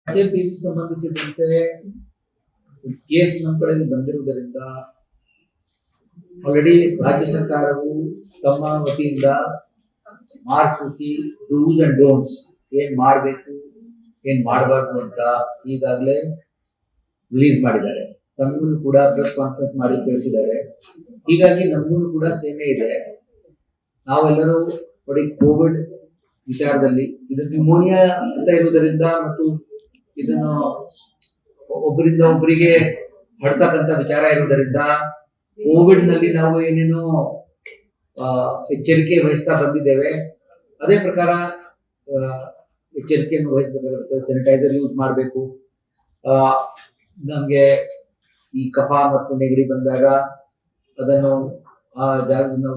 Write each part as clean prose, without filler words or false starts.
ಬಿಜೆಪಿಗೆ ಸಂಬಂಧಿಸಿದಂತೆ ಕೇಸ್ ನಮ್ಮ ಕಡೆಗೆ ಬಂದಿರುವುದರಿಂದ ಆಲ್ರೆಡಿ ರಾಜ್ಯ ಸರ್ಕಾರವು ತಮ್ಮ ವತಿಯಿಂದ ಮಾರ್ಗಸೂಚಿ ಡೂಸ್ ಅಂಡ್ ಡೋಂಟ್ಸ್ ಏನ್ ಮಾಡಬೇಕು ಏನ್ ಮಾಡಬಾರ್ದು ಅಂತ ಈಗಾಗಲೇ ರಿಲೀಸ್ ಮಾಡಿದ್ದಾರೆ. ನಮಗೂ ಕೂಡ ಪ್ರೆಸ್ ಕಾನ್ಫರೆನ್ಸ್ ಮಾಡಿ ತಿಳಿಸಿದ್ದಾರೆ. ಹೀಗಾಗಿ ನಮಗೂ ಕೂಡ ಸೇಮೆ ಇದೆ. ನಾವೆಲ್ಲರೂ ನೋಡಿ ಕೋವಿಡ್ ವಿಚಾರದಲ್ಲಿ ಇದು ನ್ಯೂಮೋನಿಯಾ ಅಂತ ಇರುವುದರಿಂದ ಮತ್ತು ಇದನ್ನು ಒಬ್ಬರಿಂದ ಒಬ್ಬರಿಗೆ ಹರಡ್ತಕ್ಕಂಥ ವಿಚಾರ ಇರುವುದರಿಂದ ಕೋವಿಡ್ ನಲ್ಲಿ ನಾವು ಏನೇನು ಎಚ್ಚರಿಕೆ ವಹಿಸ್ತಾ ಬಂದಿದ್ದೇವೆ ಅದೇ ಪ್ರಕಾರ ಎಚ್ಚರಿಕೆಯನ್ನು ವಹಿಸಬೇಕಾಗುತ್ತೆ. ಸ್ಯಾನಿಟೈಸರ್ ಯೂಸ್ ಮಾಡಬೇಕು. ನಮ್ಗೆ ಈ ಕಫ ಮತ್ತು ನೆಗಡಿ ಬಂದಾಗ ಅದನ್ನು ಆ ಜಾಗದಿಂದ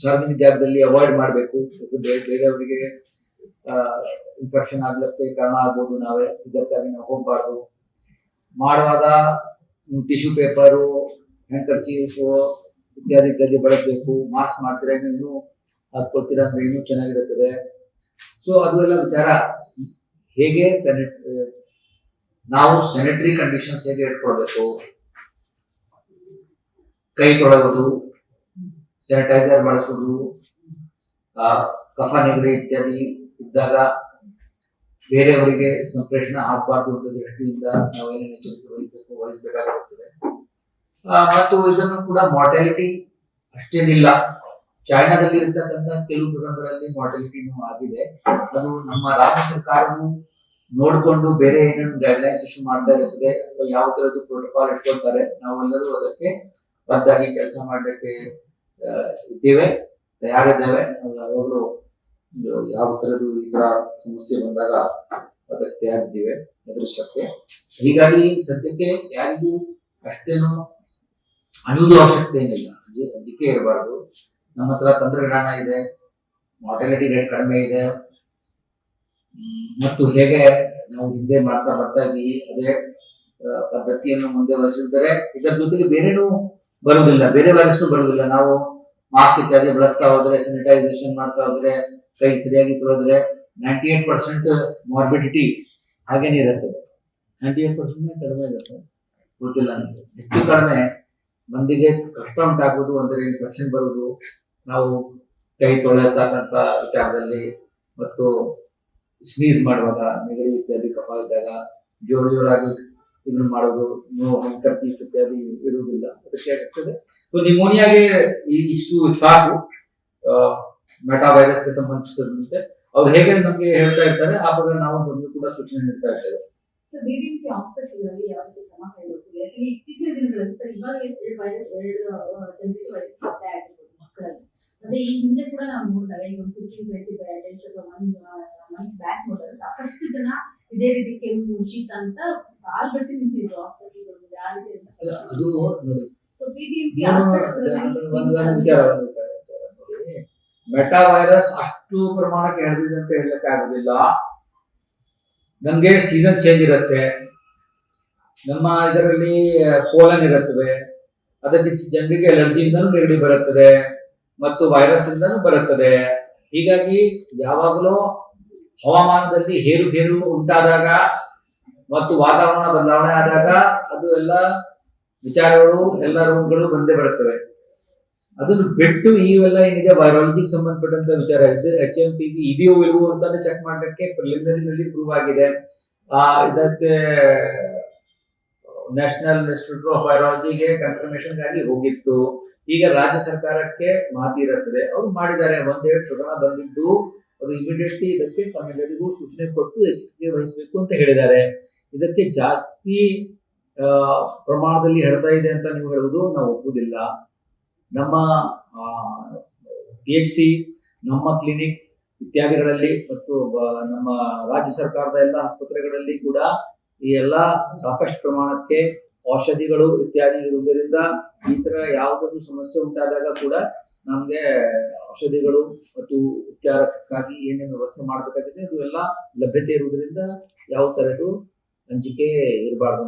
ಸಾರ್ವಜನಿಕ ಜಾಗದಲ್ಲಿ ಅವಾಯ್ಡ್ ಮಾಡಬೇಕು. ಬೇರೆಯವರಿಗೆ ಇನ್ಫೆಕ್ಷನ್ ಆಗ್ಲಿಕ್ಕೆ ಕಾರಣ ಆಗ್ಬೋದು. ನಾವೇ ಇದಕ್ಕಾಗಿ ನಾವು ಹೋಗ್ಬಾರ್ದು. ಮಾಡುವಾಗ ಟಿಶ್ಯೂ ಪೇಪರು, ಹ್ಯಾಂಕರ್ಚೀಫ್ ಇತ್ಯಾದಿ ಇತ್ಯಾದಿ ಬಳಸಬೇಕು. ಮಾಸ್ಕ್ ಮಾಡ್ತೀರಾ ಇನ್ನೂ ಹಾಕೋತೀರಾ ಅಂದ್ರೆ ಇನ್ನೂ ಚೆನ್ನಾಗಿರುತ್ತದೆ. ಸೊ ಅದು ಎಲ್ಲ ವಿಚಾರ. ಹೇಗೆ ನಾವು ಸ್ಯಾನಿಟರಿ ಕಂಡೀಷನ್ಸ್ ಹೇಗೆ ಇಟ್ಕೊಳ್ಬೇಕು, ಕೈ ತೊಳೆಯುವುದು, ಸ್ಯಾನಿಟೈಸರ್ ಬಳಸುವುದು, ಕಫ ನೆಗಡಿ ಇತ್ಯಾದಿ ಇದ್ದಾಗ ಬೇರೆಯವರಿಗೆ ಸಂಪ್ರೇಷಣೆ ಆಗಬಾರ್ದು ಅಂತ ದೃಷ್ಟಿಯಿಂದ ನಾವೇನೇನು ಎಚ್ಚರಿಕೆ ವಹಿಸಬೇಕಾಗುತ್ತದೆ. ಮತ್ತು ಇದನ್ನು ಕೂಡ ಮಾರ್ಟಾಲಿಟಿ ಅಷ್ಟೇನಿಲ್ಲ. ಚೈನಾದಲ್ಲಿ ಇರ್ತಕ್ಕಂಥ ಕೆಲವು ಪ್ರಕರಣಗಳಲ್ಲಿ ಮಾರ್ಟಾಲಿಟಿ ಆಗಿದೆ. ಅದು ನಮ್ಮ ರಾಜ್ಯ ಸರ್ಕಾರವು ನೋಡಿಕೊಂಡು ಬೇರೆ ಏನೇನು ಗೈಡ್ಲೈನ್ಸ್ ಇಶ್ಯೂ ಮಾಡ್ತಾ ಇರುತ್ತದೆ ಅಥವಾ ಯಾವ ತರದ್ದು ಪ್ರೋಟೋಕಾಲ್ ಇಟ್ಕೊಳ್ತಾರೆ, ನಾವೆಲ್ಲರೂ ಅದಕ್ಕೆ ಬದ್ಧಾಗಿ ಕೆಲಸ ಮಾಡಲಿಕ್ಕೆ ಇದ್ದೇವೆ, ತಯಾರಿದ್ದೇವೆ. ಯಾವಾಗಲೂ ಯಾವ ತರದ್ದು ಈ ತರ ಸಮಸ್ಯೆ ಬಂದಾಗ ಅದಕ್ಕೆ ತಯಾರಿದ್ದೇವೆ ಎದುರಿಸಕ್ಕೆ. ಹೀಗಾಗಿ ಸದ್ಯಕ್ಕೆ ಯಾರಿಗೂ ಅಷ್ಟೇನು ಅಣುವುದು ಅವಶ್ಯಕತೆ ಏನಿಲ್ಲ, ಅಂಜಿಕೆ ಇರಬಾರ್ದು. ನಮ್ಮ ಹತ್ರ ತಂತ್ರಜ್ಞಾನ ಇದೆ, ಮಾರ್ಟಾಲಿಟಿ ರೇಟ್ ಕಡಿಮೆ ಇದೆ. ಮತ್ತು ಹೇಗೆ ನಾವು ಹಿಂದೆ ಮಾಡ್ತಾ ಬರ್ತಾ ಇದ್ದೀವಿ ಅದೇ ಪದ್ಧತಿಯನ್ನು ಮುಂದೆ ವಹಿಸಿದರೆ ಇದರ ಜೊತೆಗೆ ಬೇರೆನೂ ಬರುವುದಿಲ್ಲ, ಬೇರೆ ವೈರಸ್ ಬರುವುದಿಲ್ಲ. ನಾವು ಮಾಸ್ಕ್ ಇತ್ಯಾದಿ ಬಳಸ್ತಾ ಹೋದ್ರೆ, ಸ್ಯಾನಿಟೈಸೇಷನ್ ಮಾಡ್ತಾ ಹೋದ್ರೆ, ಕೈ ಸರಿಯಾಗಿ ತೊಳೆದ್ರೆ 98% ಮಾರ್ಬಿಡಿಟಿ ಹಾಗೇನೆ ಇರುತ್ತದೆ. 98% ಕಡಿಮೆ ಇರುತ್ತೆ, ಗೊತ್ತಿಲ್ಲ ಅನ್ಸುತ್ತೆ. ಹೆಚ್ಚು ಕಡಿಮೆ ಮಂದಿಗೆ ಕಷ್ಟ ಉಂಟಾಗುವುದು ಅಂದರೆ ಇನ್ಫೆಕ್ಷನ್ ಬರುವುದು. ನಾವು ಕೈ ತೊಳೆಯತಕ್ಕಂಥ ವಿಚಾರದಲ್ಲಿ ಮತ್ತು ಸ್ನೀಸ್ ಮಾಡುವಾಗ, ನೆಗಡಿ ಇತ್ಯಾದಿ ಕಫ ಇದ್ದಾಗ ಜೋರಾಗಿ ಇದನ್ನು ಮಾಡೋದು, ಹ್ಯಾಂಕರ್ಚೀಫ್ ಇತ್ಯಾದಿ ಇರುವುದಿಲ್ಲ, ಅದಕ್ಕೆ ಆಗ್ತದೆ. ಸೊ ನ್ಯೂಮೋನಿಯಾಗೆ ಇಷ್ಟು ಸಾಕು. ಮೆಟಾ ವೈರಸ್ಗೆ ಸಂಬಂಧಿಸಿದಂತೆ ಅವ್ರು ಹೇಗೆ ನಮ್ಗೆ ಹೇಳ್ತಾ ಇರ್ತಾರೆ ಆ ಪ್ರಕಾರ ನಾವು ಬಂದು ಕೂಡ ಸೂಚನೆ ನೀಡ್ತಾ ಇರ್ತೇವೆ. ಬಿಬಿಎಂಪಿ ಹಾಸ್ಪಿಟಲ್ಗಳಲ್ಲಿ ಯಾವ ರೀತಿ ಕ್ರಮ ಕೈಗೊಳ್ಳುತ್ತಿದೆ? ಯಾಕಂದ್ರೆ ಇತ್ತೀಚಿನ ದಿನಗಳಲ್ಲಿ ಸರ್ ಇವಾಗ ಎರಡು ಜನರಿಗೆ ವೈರಸ್ ಪತ್ತೆ ಆಗಿರ್ಬೋದು ಮಕ್ಕಳಲ್ಲಿ. ಅದೇ ಈ ಹಿಂದೆ ಕೂಡ ನಾವು ನೋಡಿದಾಗ ಈಗ ಒಂದು 15-20 ಡೇಸ್ ಅಥವಾ 1 ಮಂತ್ ಬ್ಯಾಕ್ ನೋಡಿದಾಗ ಸಾಕಷ್ಟು ಜನ ಇದೇ ರೀತಿ ಕೆಮ್ಮು, ಶೀತ ಅಂತ ಸಾಲ್ಗಟ್ಟಿ ನಿಂತಿದ್ರು ಹಾಸ್ಪಿಟಲ್ಗಳು. ಯಾವ ರೀತಿ ಅದು ನೋಡಿ, so BBMP hospital meta virus ಅಷ್ಟು ಪ್ರಮಾಣಕ್ಕೆ ಹರಡಿದೆ ಅಂತ ಹೇಳಲಿಕ್ಕೆ ಆಗುದಿಲ್ಲ. ನಮ್ಗೆ ಸೀಸನ್ ಚೇಂಜ್ ಇರುತ್ತೆ, ನಮ್ಮ ಇದರಲ್ಲಿ ಪೋಲನ್ ಇರುತ್ತವೆ, ಅದಕ್ಕೆ ಜನರಿಗೆ ಅಲರ್ಜಿಯಿಂದನೂ ನೆಗಡಿ ಬರುತ್ತದೆ ಮತ್ತು ವೈರಸ್ ಇಂದನೂ ಬರುತ್ತದೆ. ಹೀಗಾಗಿ ಯಾವಾಗಲೂ ಹವಾಮಾನದಲ್ಲಿ ಏರುಪೇರು ಉಂಟಾದಾಗ ಮತ್ತು ವಾತಾವರಣ ಬದಲಾವಣೆ ಆದಾಗ ಅದು ಎಲ್ಲ ವಿಚಾರಗಳು, ಎಲ್ಲ ರೋಗಗಳು ಬಂದೇ ಬರುತ್ತವೆ. ಅದನ್ನು ಬಿಟ್ಟು ಇವೆಲ್ಲ ಏನಿದೆ ವೈರಾಲಜಿಗೆ ಸಂಬಂಧಪಟ್ಟಂತ ವಿಚಾರ ಇದೆ. HMP ಇದೆಯೋ ಇಲ್ವೋ ಅಂತಾನೆ ಚೆಕ್ ಮಾಡಲಿಕ್ಕೆ ಪ್ರಿಲಿಮಿನರಿನಲ್ಲಿ ಪ್ರೂವ್ ಆಗಿದೆ. ಇದಕ್ಕೆ ನ್ಯಾಷನಲ್ ಇನ್ಸ್ಟಿಟ್ಯೂಟ್ ಆಫ್ ವೈರಾಲಜಿಗೆ ಕನ್ಫರ್ಮೇಶನ್ ಗಾಗಿ ಹೋಗಿತ್ತು. ಈಗ ರಾಜ್ಯ ಸರ್ಕಾರಕ್ಕೆ ಮಾತಿ ಇರುತ್ತದೆ, ಅವರು ಮಾಡಿದ್ದಾರೆ. 1-2 ಪ್ರಕರಣ ಬಂದಿದ್ದು ಅದು ಇಮಿಡಿಯೇಟ್ಲಿ ಇದಕ್ಕೆ ತಮ್ಮೆಲ್ಲರಿಗೂ ಸೂಚನೆ ಕೊಟ್ಟು ಎಚ್ಚರಿಕೆ ವಹಿಸಬೇಕು ಅಂತ ಹೇಳಿದ್ದಾರೆ. ಇದಕ್ಕೆ ಜಾಸ್ತಿ ಪ್ರಮಾಣದಲ್ಲಿ ಹರಡ್ತಾ ಇದೆ ಅಂತ ನೀವು ಹೇಳುವುದು ನಾವು ಒಪ್ಪುವುದಿಲ್ಲ. ನಮ್ಮ PHC, ನಮ್ಮ ಕ್ಲಿನಿಕ್ ಇತ್ಯಾದಿಗಳಲ್ಲಿ ಮತ್ತು ನಮ್ಮ ರಾಜ್ಯ ಸರ್ಕಾರದ ಎಲ್ಲ ಆಸ್ಪತ್ರೆಗಳಲ್ಲಿ ಕೂಡ ಈ ಎಲ್ಲ ಸಾಕಷ್ಟು ಪ್ರಮಾಣಕ್ಕೆ ಔಷಧಿಗಳು ಇತ್ಯಾದಿ ಇರುವುದರಿಂದ ಈ ತರ ಯಾವುದಾದ್ರು ಸಮಸ್ಯೆ ಉಂಟಾದಾಗ ಕೂಡ ನಮ್ಗೆ ಔಷಧಿಗಳು ಮತ್ತು ಉಪಚಾರಕ್ಕಾಗಿ ಏನೇನು ವ್ಯವಸ್ಥೆ ಮಾಡಬೇಕಾಗಿದೆ ಅದು ಎಲ್ಲ ಲಭ್ಯತೆ ಇರುವುದರಿಂದ ಯಾವ ತರದ್ದು ಅಂಜಿಕೆ ಇರಬಾರ್ದು.